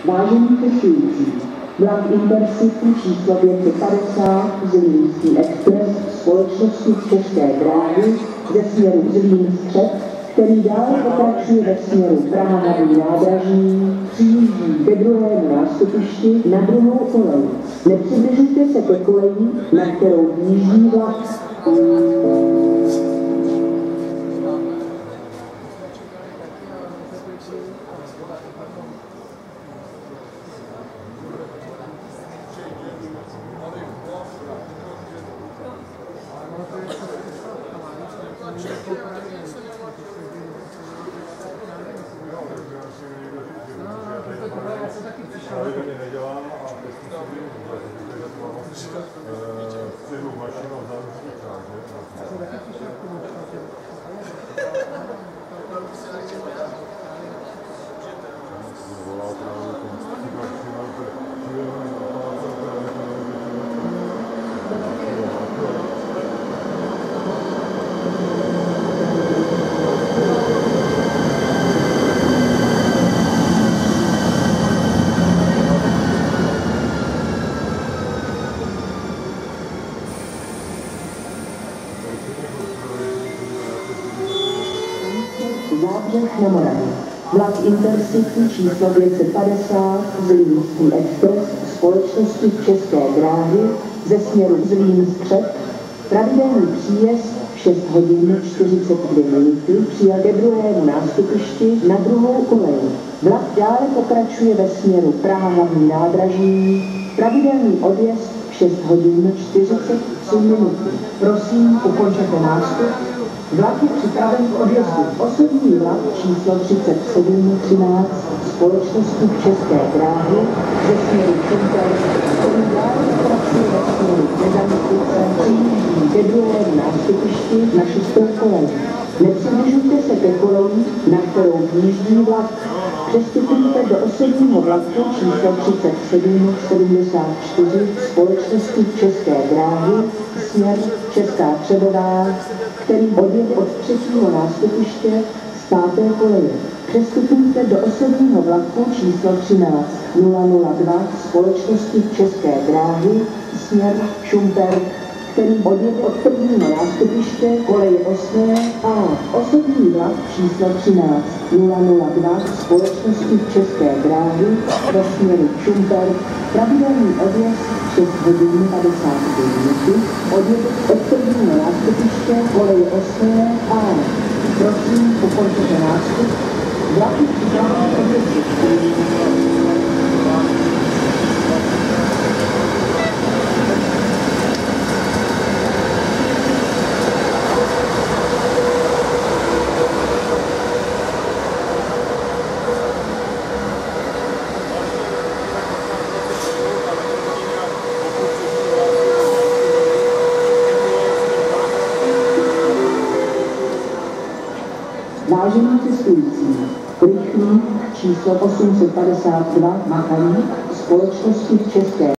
Vážení cestující, vlak Intercity číslo 550 Zlínský expres společnosti České dráhy ze směru Zlín-Střed, který dále pokračuje ve směru Praha-Hlavní nádraží, přijíždí ke druhému nástupišti na druhou kolej. Nepřibližujte se ke koleji, na kterou výjíždí vlak. Zábřeh na Moravě. Vlak Intercity číslo 550 Zlínský expres společnosti České dráhy ze směru Zlín-Střed. Pravidelný příjezd 6 hodin 42 minuty přijel ke druhému nástupišti na druhou kolej. Vlak dále pokračuje ve směru Praha-Hlavní nádraží. Pravidelný odjezd 6 hodin 43 minuty. Prosím, ukončete nástup. Vlak je připraven k odjezdu. Osobní vlak číslo 3713 společnosti České dráhy ze směru Čemper, který dále pokračuje ve směru Nezamyslnice, přijíždí ke druhému nástupišti na 6. kolej. Nepřibližujte se ke koleji, na kterou výjíždí vlak. Přestupujte do osobního vlaku číslo 3774 společnosti České dráhy směr Česká Třebová, který odjel od 3. nástupiště z 5. koleje. Přestupujte do osobního vlaku číslo 13002 společnosti České dráhy směr Šumperk, který odjel od 1. nástupiště koleje 8. a osobní vlak číslo 13002 společnosti České dráhy ve směru Šumperk, pravidelný odjezd 6 hodin 52 minuty, odjel od 1. nástupiště koleje 8. a prosím, ukončete nástup. Vlak je připraven k odjezdu. Vážení cestující, rychlík číslo 852 Machaník společnosti České